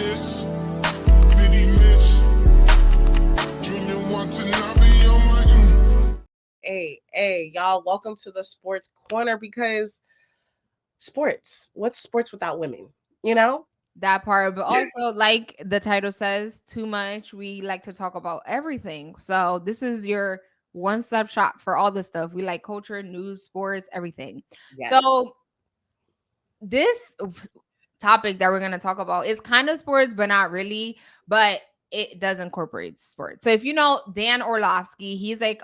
miss, did he miss? Junior Watanabe on my. Hey, y'all, welcome to the Sports Corner, because sports, what's sports without women? You know? That part, but also, like the title says, too much. We like to talk about everything. So this is your one-stop shop for all this stuff. We like culture, news, sports, everything. Yes. So this topic that we're going to talk about is kind of sports, but not really, but it does incorporate sports. So if you know Dan Orlovsky, he's like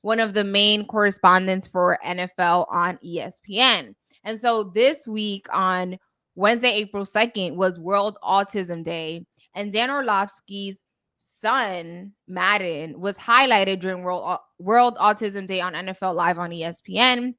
one of the main correspondents for NFL on ESPN. And so this week on Wednesday, April 2nd was World Autism Day, and Dan Orlovsky's son, Madden, was highlighted during World Autism Day on NFL Live on ESPN.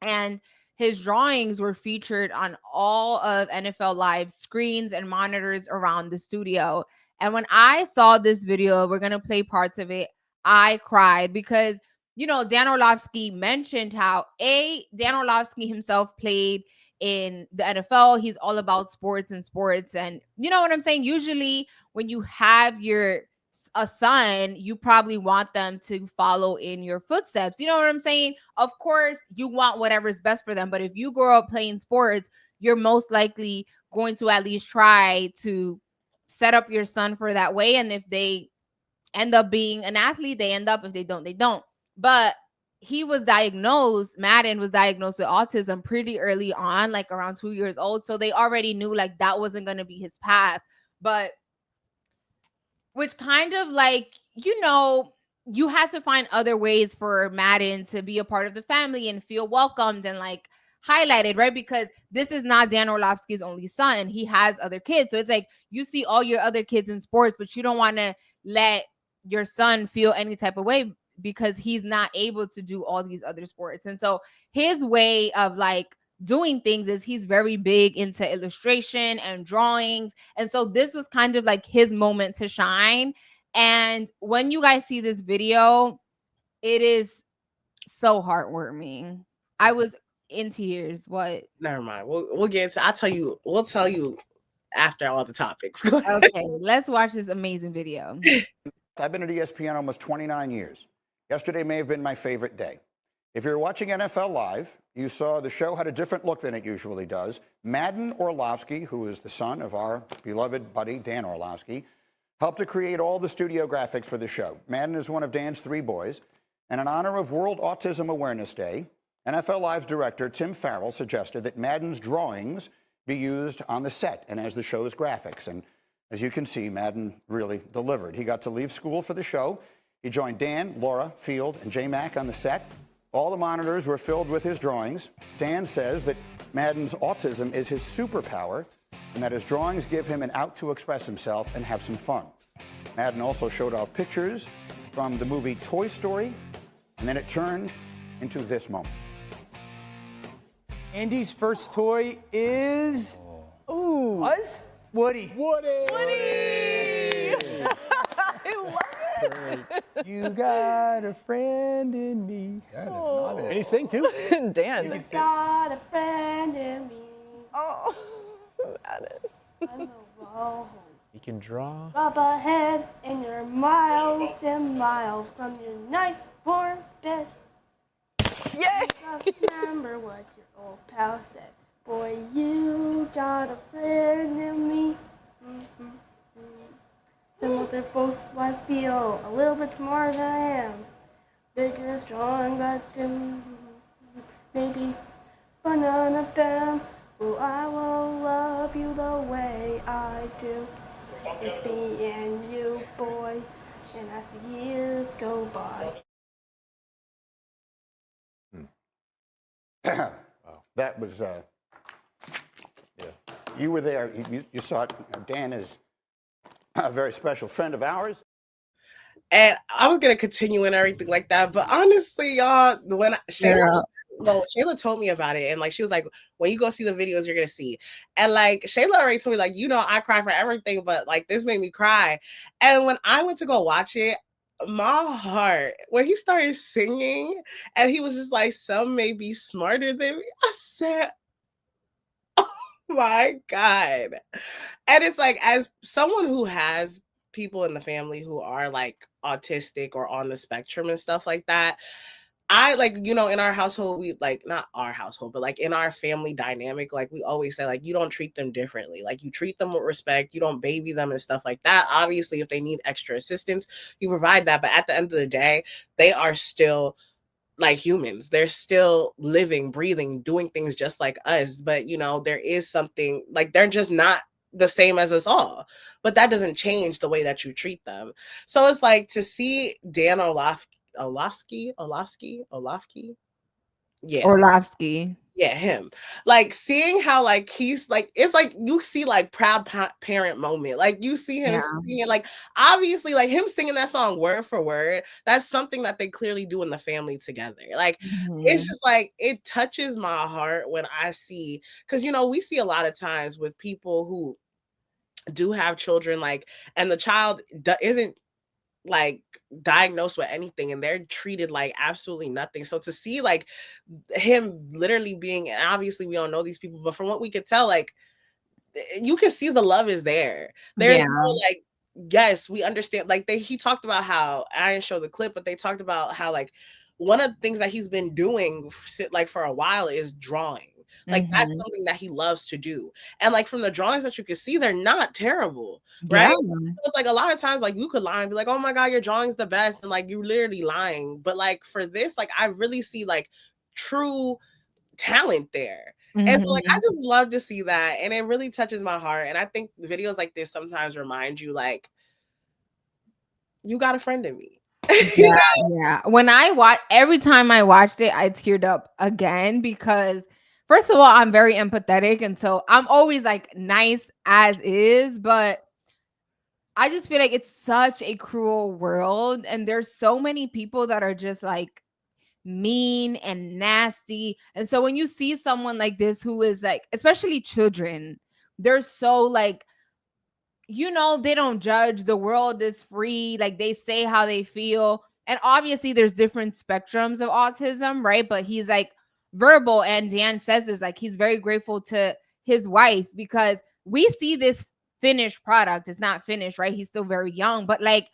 And his drawings were featured on all of NFL Live screens and monitors around the studio. And when I saw this video, we're going to play parts of it, I cried because, you know, Dan Orlovsky mentioned how Dan Orlovsky himself played in the NFL. He's all about sports. And you know what I'm saying? Usually when you have a son, you probably want them to follow in your footsteps. You know what I'm saying? Of course, you want whatever's best for them. But if you grow up playing sports, you're most likely going to at least try to set up your son for that way. And if they end up being an athlete, they end up. If they don't, they don't. But Madden was diagnosed with autism pretty early on, like around 2 years old. So they already knew like that wasn't going to be his path. But which kind of like, you know, you had to find other ways for Madden to be a part of the family and feel welcomed and like highlighted, right? Because this is not Dan Orlovsky's only son. He has other kids. So it's like you see all your other kids in sports, but you don't want to let your son feel any type of way because he's not able to do all these other sports. And so his way of like doing things is he's very big into illustration and drawings. And so this was kind of like his moment to shine. And when you guys see this video, it is so heartwarming. I was in tears. What? Never mind. We'll get into we'll tell you after all the topics. Okay, let's watch this amazing video. I've been at ESPN almost 29 years. Yesterday may have been my favorite day. If you're watching NFL Live, you saw the show had a different look than it usually does. Madden Orlovsky, who is the son of our beloved buddy Dan Orlovsky, helped to create all the studio graphics for the show. Madden is one of Dan's 3 boys. And in honor of World Autism Awareness Day, NFL Live's director Tim Farrell suggested that Madden's drawings be used on the set and as the show's graphics. And as you can see, Madden really delivered. He got to leave school for the show. He joined Dan, Laura, Field, and J-Mac on the set. All the monitors were filled with his drawings. Dan says that Madden's autism is his superpower and that his drawings give him an out to express himself and have some fun. Madden also showed off pictures from the movie Toy Story, and then it turned into this moment. Andy's first toy is... Ooh. Was? Woody. Woody! I love it. You got a friend in me. That is not it. Can you sing too? Dan. You got a friend in me. Oh, got it. I know home. You can draw. Rub a head and you're miles and miles from your nice warm bed. Yay! Just remember what your old pal said. Boy, you got a friend in me. Some other folks might feel a little bit smarter than I am. Bigger and strong, but maybe. But none of them, oh, I will love you the way I do. It's me and you, boy, and as the years go by. That was, you were there, you saw it. Dan is a very special friend of ours. And I was going to continue and everything like that. But honestly, y'all, when Shayla told me about it, and like, she was like, when you go see the videos, you're going to see. And like, Shayla already told me, like, you know, I cry for everything, but like, this made me cry. And when I went to go watch it, my heart, when he started singing and he was just like, some may be smarter than me, I said, oh my God. And it's like, as someone who has people in the family who are like autistic or on the spectrum and stuff like that, I like, in our household, we like, not our household, but like in our family dynamic, like we always say, like, you don't treat them differently. Like you treat them with respect, you don't baby them and stuff like that. Obviously, if they need extra assistance, you provide that. But at the end of the day, they are still like humans. They're still living, breathing, doing things just like us. But there is something like they're just not the same as us all. But that doesn't change the way that you treat them. So it's like to see Dan Orlovsky. Yeah. Orlovsky. Yeah, him. Like seeing how like he's like, it's like you see like proud parent moment. Like you see him singing, like obviously like him singing that song word for word. That's something that they clearly do in the family together. Like it's just like it touches my heart when I see, because we see a lot of times with people who do have children, like, and the child isn't like diagnosed with anything and they're treated like absolutely nothing. So to see like him literally being, and obviously we don't know these people, but from what we could tell, like you can see the love is there. There's no like, yes, we understand. Like he talked about how, I didn't show the clip, but they talked about how like one of the things that he's been doing like for a while is drawing. Like that's something that he loves to do. And like from the drawings that you can see, they're not terrible, right? So it's like a lot of times like you could lie and be like, oh my God, your drawing's the best. And like you're literally lying. But like for this, like I really see like true talent there. And so like I just love to see that. And it really touches my heart. And I think videos like this sometimes remind you like, you got a friend in me. Yeah. When every time I watched it, I teared up again because first of all, I'm very empathetic. And so I'm always like nice as is, but I just feel like it's such a cruel world. And there's so many people that are just like mean and nasty. And so when you see someone like this who is like, especially children, they're so like, they don't judge. The world is free. Like they say how they feel. And obviously there's different spectrums of autism, right? But he's like verbal. And Dan says this, like he's very grateful to his wife because we see this finished product. It's not finished, right? He's still very young, but like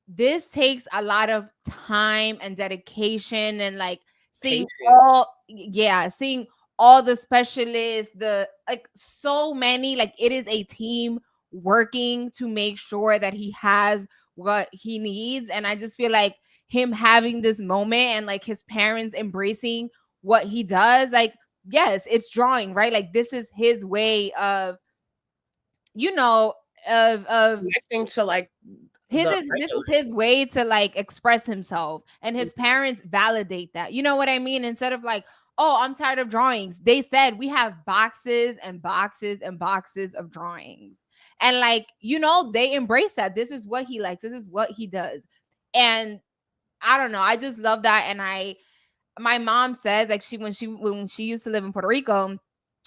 this takes a lot of time and dedication and like seeing seeing all the specialists, the like so many, like it is a team working to make sure that he has what he needs. And I just feel like him having this moment and like his parents embracing what he does, like yes, it's drawing, right? Like this is his way of listening to like this is his way to like express himself, and his parents validate that. You know what I mean? Instead of like, oh, I'm tired of drawings, they said we have boxes and boxes and boxes of drawings. And like, they embrace that. This is what he likes. This is what he does. And I don't know. I just love that. And my mom says like when she used to live in Puerto Rico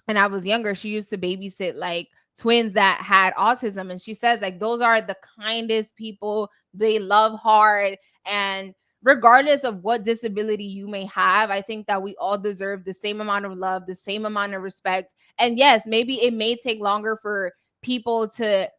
and I was younger, she used to babysit like twins that had autism. And she says like those are the kindest people. They love hard. And regardless of what disability you may have, I think that we all deserve the same amount of love, the same amount of respect. And yes, maybe it may take longer for people to,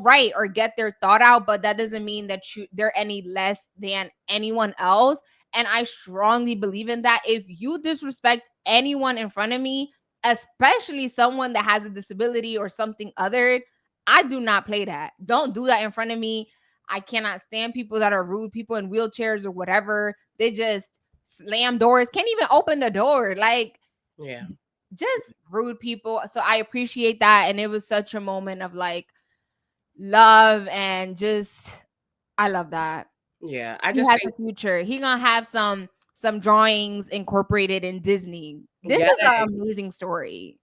write or get their thought out, but that doesn't mean that they're any less than anyone else. And I strongly believe in that. If you disrespect anyone in front of me, especially someone that has a disability or something other, I do not play that. Don't do that in front of me. I cannot stand people that are rude, people in wheelchairs or whatever. They just slam doors, can't even open the door. Like, yeah, just rude people. So I appreciate that. And it was such a moment of like love and just, I love that. Yeah, He has a future. He gonna have some drawings incorporated in Disney. This is an amazing story.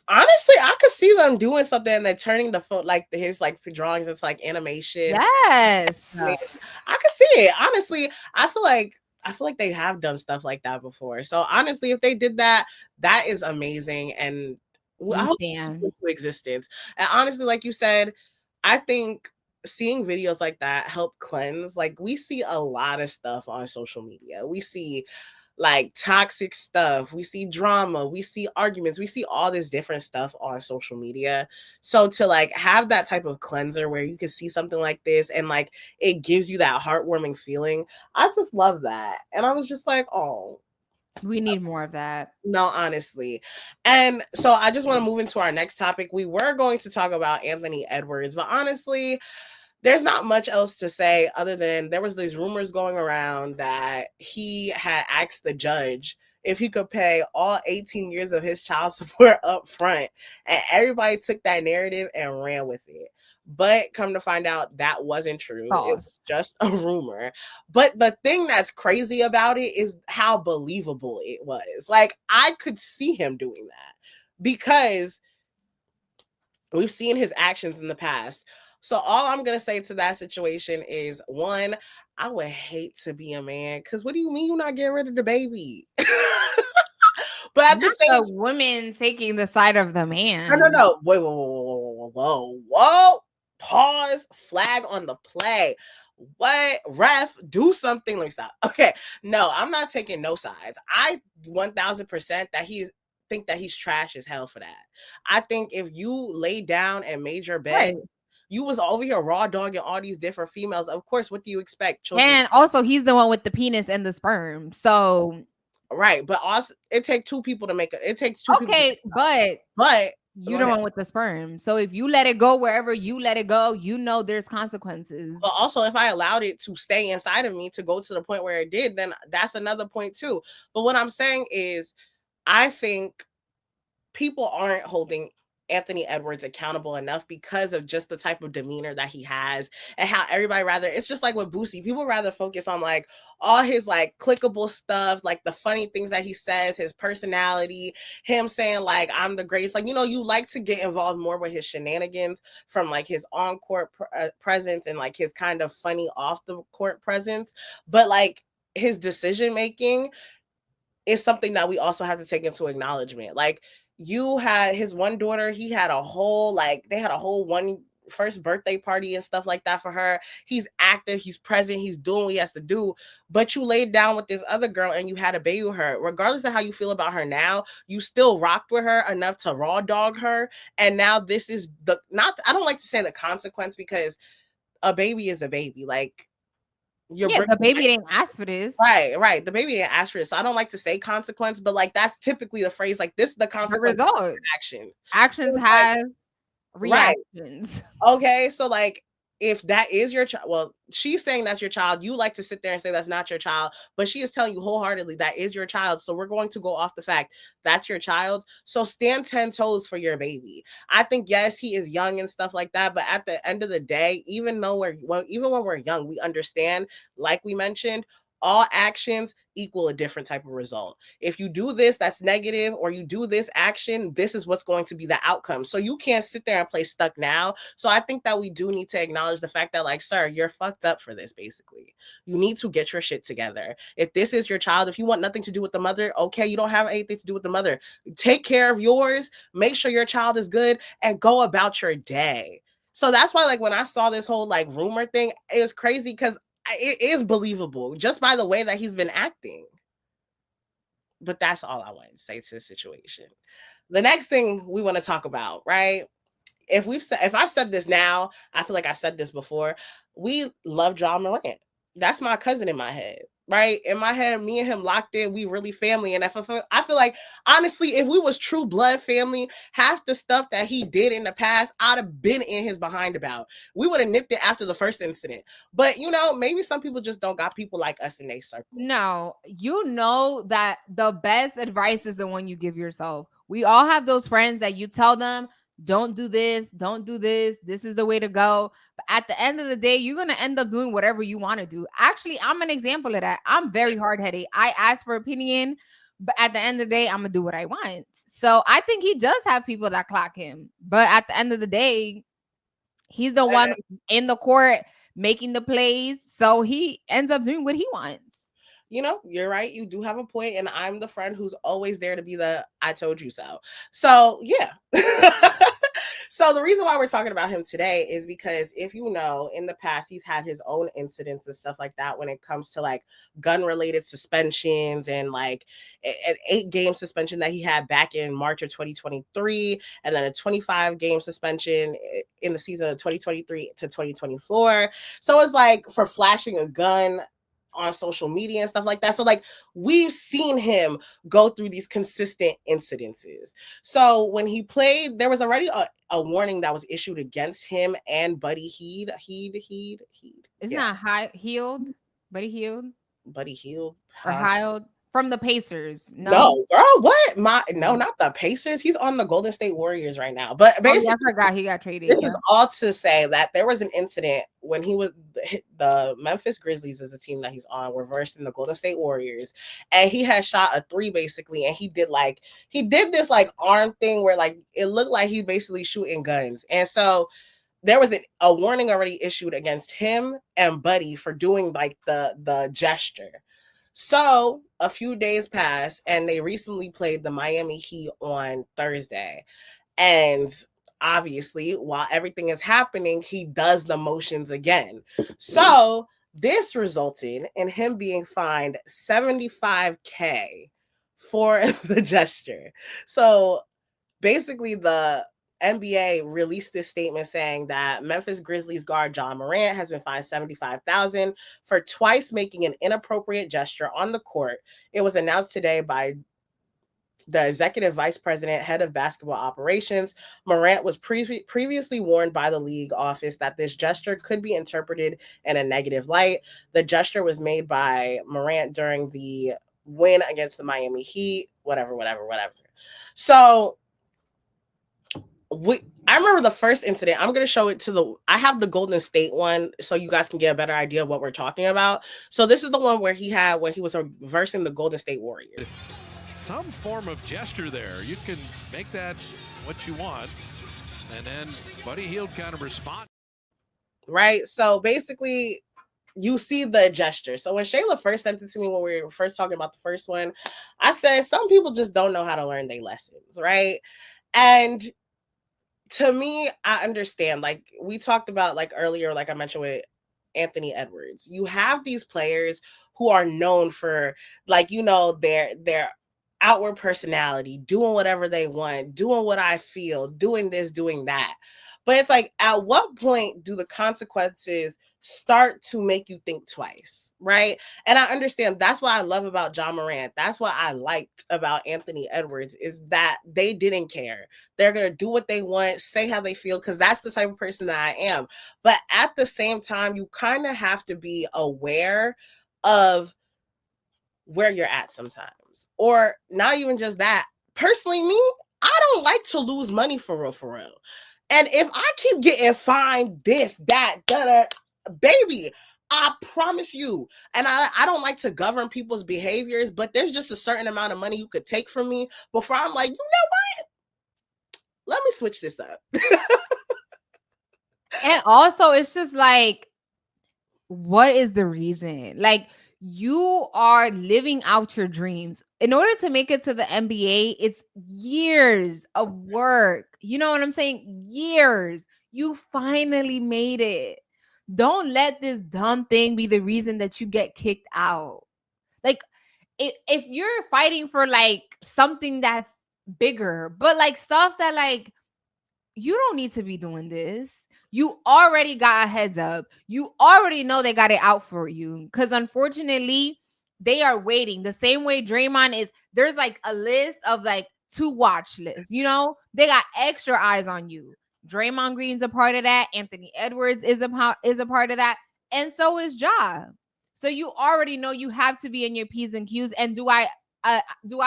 Honestly, I could see them doing something and they're turning the like his like drawings into like animation. Yes, I could see it. Honestly, I feel like they have done stuff like that before. So honestly, if they did that, that is amazing. And I hope it comes into existence. And honestly, like you said, I think seeing videos like that help cleanse. Like we see a lot of stuff on social media. We see like toxic stuff. We see drama, we see arguments, we see all this different stuff on social media. So to like have that type of cleanser where you can see something like this and like it gives you that heartwarming feeling, I just love that. And I was just like, oh, We need more of that. no, honestly. And so I just want to move into our next topic. We were going to talk about Anthony Edwards, but honestly, there's not much else to say other than there was these rumors going around that he had asked the judge if he could pay all 18 years of his child support up front, and everybody took that narrative and ran with it. But come to find out, that wasn't true. It was False. just a rumor. But the thing that's crazy about it is how believable it was. Like, I could see him doing that because we've seen his actions in the past. So all I'm going to say to that situation is, one, I would hate to be a man, because what do you mean you're not getting rid of the baby? But at the Not same the woman taking the side of the man. no. Wait, whoa. Pause. Flag on the play. What? Ref, do something. Let me stop. Okay. No, I'm not taking no sides. I 1000% think that he's trash as hell for that. I think if you laid down and made your bed, Right. you was over here raw dogging all these different females. Of course, what do you expect? Children? And also, he's the one with the penis and the sperm. So right, but also it takes two people to make it. It takes two people. okay, but Go you're the ahead. one with the sperm. So if you let it go wherever you let it go, you know there's consequences. But also, if I allowed it to stay inside of me to go to the point where it did, then that's another point too. But what I'm saying is, I think people aren't holding Anthony Edwards accountable enough because of just the type of demeanor that he has and how everybody it's just like with Boosie, people rather focus on like all his like clickable stuff, like the funny things that he says, his personality, him saying like I'm the greatest, like, you know, you like to get involved more with his shenanigans from like his on-court presence and like his kind of funny off the court presence, but like his decision making is something that we also have to take into acknowledgement. Like, you had his one daughter, he had a whole, like, they had a whole one first birthday party and stuff like that for her. He's active, he's present, he's doing what he has to do. But you laid down with this other girl and you had a baby with her. Regardless of how you feel about her now, you still rocked with her enough to raw dog her. And now this is I don't like to say the consequence, because a baby is a baby. Like, the baby didn't ask for this. Right. The baby didn't ask for this. So I don't like to say consequence, but like that's typically the phrase. Like, this is the consequence of result. action. Actions have reactions. Right. Okay. So like, if that is your child, well, she's saying that's your child. You like to sit there and say that's not your child, but she is telling you wholeheartedly that is your child. So we're going to go off the fact that's your child. So stand 10 toes for your baby. I think, yes, he is young and stuff like that, but at the end of the day, even when we're young, we understand, like we mentioned, all actions equal a different type of result. If you do this, that's negative, or you do this action, this is what's going to be the outcome. So you can't sit there and play stuck now. So I think that we do need to acknowledge the fact that, like, sir, you're fucked up for this, basically. You need to get your shit together. If this is your child, if you want nothing to do with the mother, okay, you don't have anything to do with the mother. Take care of yours, make sure your child is good, and go about your day. So that's why, like, when I saw this whole, like, rumor thing, it was crazy because it is believable just by the way that he's been acting. But that's all I wanted to say to the situation. The next thing we want to talk about, right? If I've said this now, I feel like I said this before. We love Jamorant. That's my cousin in my head, right? In my head, me and him locked in. We really family. And I feel like, honestly, if we was true blood family, half the stuff that he did in the past, I'd have been in his behind about. We would have nipped it after the first incident. But, you know, maybe some people just don't got people like us in their circle. No, you know that the best advice is the one you give yourself. We all have those friends that you tell them, don't do this, this is the way to go. But at the end of the day, you're going to end up doing whatever you want to do. Actually, I'm an example of that. I'm very hard-headed. I ask for opinion, but at the end of the day, I'm going to do what I want. So I think he does have people that clock him. But at the end of the day, he's the one in the court making the plays. So he ends up doing what he wants. You know, you're right. You do have a point, and I'm the friend who's always there to be the I told you so. So, yeah. So So the reason why we're talking about him today is because if you know, in the past, he's had his own incidents and stuff like that when it comes to like gun-related suspensions and like an 8-game suspension that he had back in March of 2023, and then a 25-game suspension in the season of 2023 to 2024. So it's like for flashing a gun on social media and stuff like that. So like we've seen him go through these consistent incidences. So when he played, there was already a warning that was issued against him and Buddy Hield. Isn't that Hield? Buddy Hield? Buddy Hield. Or Hield? From the Pacers. No, girl, what? No, not the Pacers. He's on the Golden State Warriors right now. But basically, I forgot he got traded. This is all to say that there was an incident when he was the Memphis Grizzlies is the team that he's on. We're versed in the Golden State Warriors, and he had shot a 3 basically, and he did this like arm thing where like it looked like he basically shooting guns, and so there was a warning already issued against him and Buddy for doing like the gesture. So a few days passed, and they recently played the Miami Heat on Thursday. And obviously, while everything is happening, he does the motions again. So this resulted in him being fined $75,000 for the gesture. So basically, the NBA released this statement saying that Memphis Grizzlies guard Jamorant has been fined $75,000 for twice making an inappropriate gesture on the court. It was announced today by the executive vice president, head of basketball operations. Morant was previously warned by the league office that this gesture could be interpreted in a negative light. The gesture was made by Morant during the win against the Miami Heat, whatever. So I remember the first incident. I'm going to show it I have the Golden State one so you guys can get a better idea of what we're talking about. So this is the one where he was versing the Golden State Warriors. Some form of gesture there. You can make that what you want. And then Buddy Hield kind of respond. Right. So basically you see the gesture. So when Shayla first sent it to me when we were first talking about the first one, I said, some people just don't know how to learn their lessons. Right. And to me, I understand, like we talked about like earlier, like I mentioned with Anthony Edwards, you have these players who are known for like, you know, their outward personality, doing whatever they want, doing what I feel, doing this, doing that. But it's like, at what point do the consequences start to make you think twice, right? And I understand that's what I love about Jamorant. That's what I liked about Anthony Edwards, is that they didn't care. They're going to do what they want, say how they feel, because that's the type of person that I am. But at the same time, you kind of have to be aware of where you're at sometimes. Or not even just that. Personally, me, I don't like to lose money for real. And if I keep getting fined this, that, baby, I promise you, and I don't like to govern people's behaviors, but there's just a certain amount of money you could take from me before I'm like, you know what? Let me switch this up. And also, it's just like, what is the reason? Like, you are living out your dreams. In order to make it to the NBA, it's years of work. You know what I'm saying? Years. You finally made it. Don't let this dumb thing be the reason that you get kicked out. Like, if you're fighting for like something that's bigger, but like stuff that like, you don't need to be doing this. You already got a heads up. You already know they got it out for you. Because unfortunately, they are waiting. The same way Draymond is, there's like a list of like 2 watch lists. You know, they got extra eyes on you. Draymond Green's a part of that. Anthony Edwards is a part of that. And so is Ja. So you already know you have to be in your P's and Q's. And do I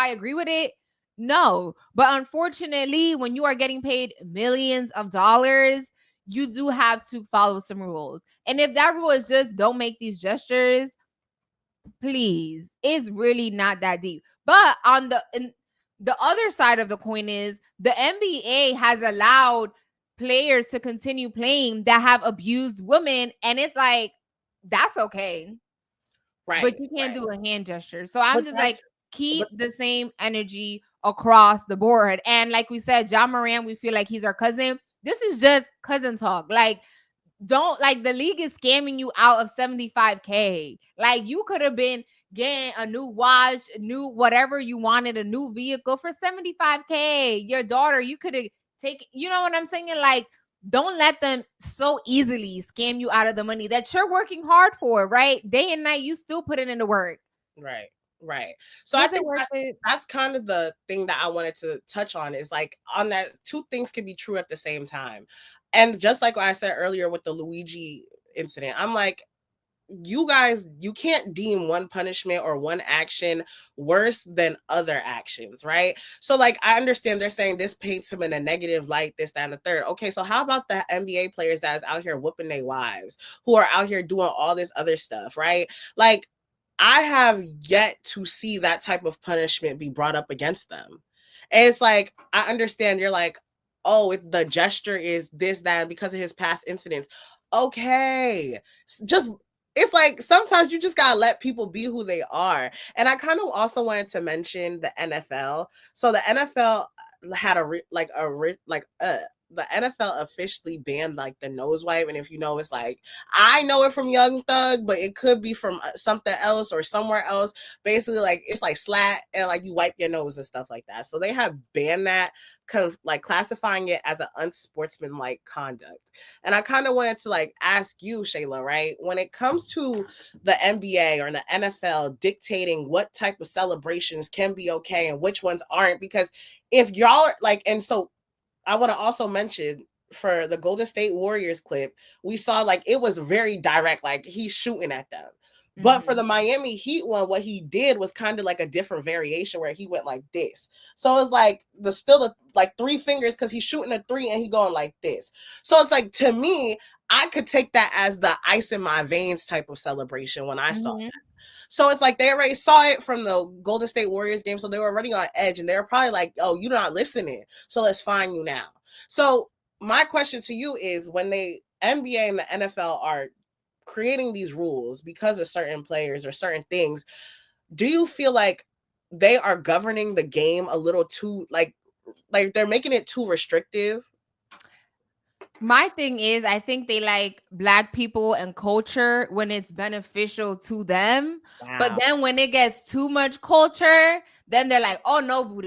agree with it? No. But unfortunately, when you are getting paid millions of dollars, you do have to follow some rules. And if that rule is just don't make these gestures, please, it's really not that deep. But on the other side of the coin is the NBA has allowed players to continue playing that have abused women. And it's like, that's okay. Right. But you can't do a hand gesture. So I'm just like, keep the same energy across the board. And like we said, Jamorant, we feel like he's our cousin. This is just cousin talk. Like, don't, like, the league is scamming you out of $75K. Like, you could have been getting a new watch, new whatever you wanted, a new vehicle for $75K. Your daughter, you could have taken, you know what I'm saying? Like, don't let them so easily scam you out of the money that you're working hard for, right? Day and night, you still put it into work. Right. So Was I think it worth it? that's kind of the thing that I wanted to touch on, is like, on that, two things can be true at the same time. And just like what I said earlier with the Luigi incident, I'm like, you guys, you can't deem one punishment or one action worse than other actions, right? So like, I understand they're saying this paints him in a negative light, this, that, and the third. Okay, so how about the NBA players that's out here whooping their wives, who are out here doing all this other stuff, right? Like, I have yet to see that type of punishment be brought up against them. And it's like, I understand you're like, oh, the gesture is this, that, and because of his past incidents. Okay, just, it's like, sometimes you just gotta let people be who they are. And I kind of also wanted to mention the NFL. So the NFL had the NFL officially banned like the nose wipe. And if you know, it's like, I know it from Young Thug, but it could be from something else or somewhere else. Basically, like, it's like slat and like you wipe your nose and stuff like that. So they have banned that, like classifying it as an unsportsmanlike conduct. And I kind of wanted to like ask you, Shayla, right? When it comes to the NBA or the NFL dictating what type of celebrations can be okay and which ones aren't, because if y'all are like, and so I want to also mention, for the Golden State Warriors clip, we saw like it was very direct, like he's shooting at them. But for the Miami Heat one, what he did was kind of like a different variation where he went like this. So it's like like three fingers, because he's shooting a three and he going like this. So it's like, to me, I could take that as the ice in my veins type of celebration when I saw that. So it's like they already saw it from the Golden State Warriors game. So they were already on edge, and they were probably like, oh, you're not listening, so let's fine you now. So my question to you is, when the NBA and the NFL are creating these rules because of certain players or certain things, do you feel like they are governing the game a little too, like they're making it too restrictive? My thing is, I think they like Black people and culture when it's beneficial to them. Wow. But then when it gets too much culture, then they're like, oh no,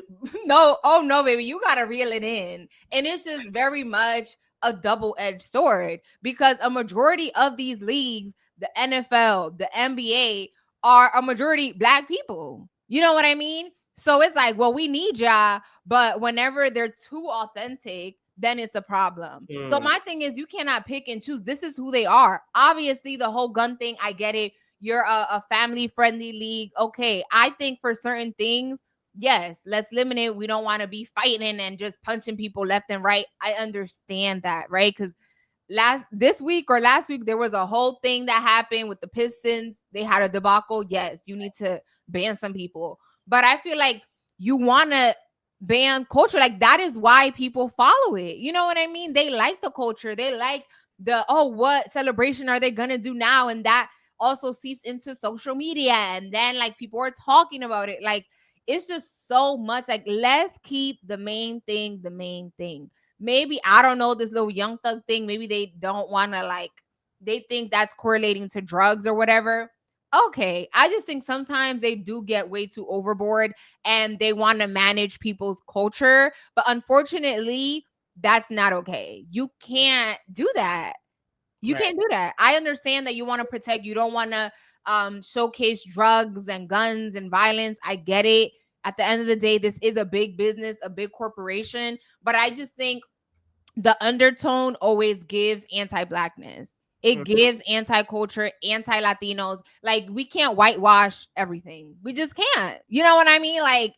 no, oh no, baby, you gotta reel it in. And it's just very much a double-edged sword, because a majority of these leagues, the NFL, the NBA, are a majority Black people. You know what I mean? So it's like, well, we need y'all, but whenever they're too authentic, then it's a problem. So my thing is, you cannot pick and choose. This is who they are. Obviously, the whole gun thing, I get it. You're a family-friendly league. Okay, I think for certain things, yes, let's limit it. We don't want to be fighting and just punching people left and right. I understand that, right? Because last week, there was a whole thing that happened with the Pistons. They had a debacle. Yes, you need to ban some people. But I feel like you want to ban culture. Like, that is why people follow it. You know what I mean? They like the culture. They like the, oh, what celebration are they gonna do now? And that also seeps into social media. And then like people are talking about it. Like, it's just so much. Like, let's keep the main thing the main thing. Maybe, I don't know, this little Young Thug thing, maybe they don't want to, like, they think that's correlating to drugs or whatever. Okay, I just think sometimes they do get way too overboard and they want to manage people's culture. But unfortunately, that's not okay. You can't do that. You can't do that. I understand that you want to protect. You don't want to showcase drugs and guns and violence. I get it. At the end of the day, this is a big business, a big corporation. But I just think the undertone always gives anti-Blackness. It gives anti-culture, anti-Latinos. Like, we can't whitewash everything. We just can't. You know what I mean? Like,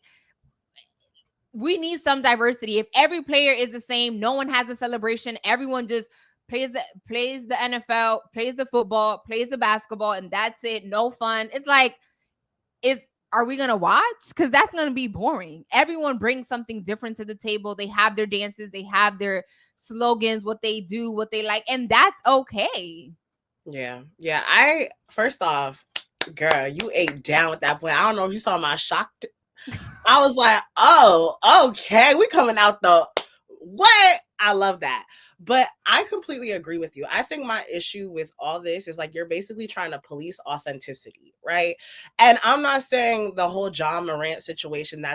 we need some diversity. If every player is the same, no one has a celebration, everyone just plays the NFL, plays the football, plays the basketball, and that's it. No fun. It's like, are we gonna watch? Because that's gonna be boring. Everyone brings something different to the table. They have their dances, they have their slogans, what they do, what they like, and that's okay. Yeah. First off, girl, you ate down with that point. I don't know if you saw my shock. I was like, oh, okay, we coming out the what? I love that. But I completely agree with you. I think my issue with all this is like you're basically trying to police authenticity, right? And I'm not saying the whole John Morant situation,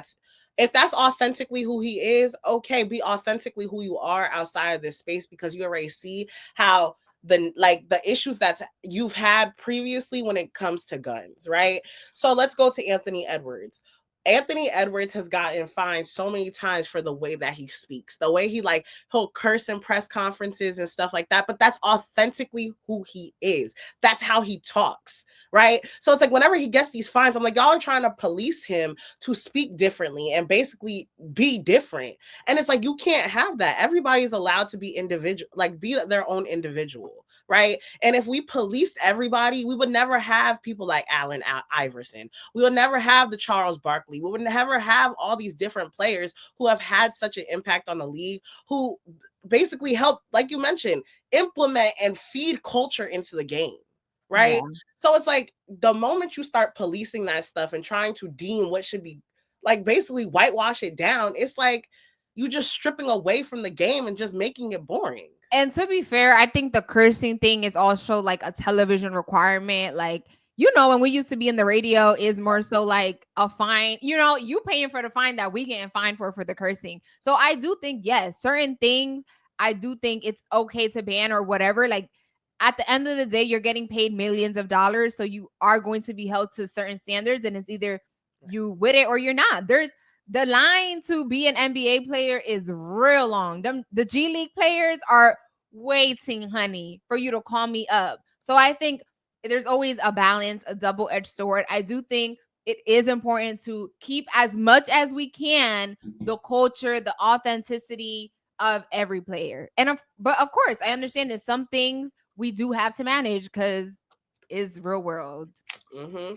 if that's authentically who he is, okay, be authentically who you are outside of this space, because you already see how the issues that you've had previously when it comes to guns, right? So let's go to Anthony Edwards. Anthony Edwards has gotten fined so many times for the way that he speaks, the way he'll curse in press conferences and stuff like that. But that's authentically who he is. That's how he talks, right? So it's like whenever he gets these fines, I'm like, y'all are trying to police him to speak differently and basically be different. And it's like, you can't have that. Everybody's allowed to be individual, like be their own individual, right? And if we policed everybody, we would never have people like Allen Iverson. We would never have the Charles Barkley. We would never have all these different players who have had such an impact on the league, who basically help, like you mentioned, implement and feed culture into the game, right? Yeah. So it's like the moment you start policing that stuff and trying to deem what should be, like basically whitewash it down, it's like you just stripping away from the game and just making it boring. And to be fair, I think the cursing thing is also like a television requirement. Like, you know, when we used to be in the radio is more so like a fine, you know, you paying for the fine that we getting fined for the cursing. So I do think, yes, certain things, I do think it's okay to ban or whatever. Like at the end of the day, you're getting paid millions of dollars. So you are going to be held to certain standards, and it's either you with it or you're not. The line to be an NBA player is real long. The G League players are waiting, honey, for you to call me up. So I think there's always a balance, a double-edged sword. I do think it is important to keep as much as we can the culture, the authenticity of every player. But of course, I understand that some things we do have to manage because it's real world. Mm-hmm.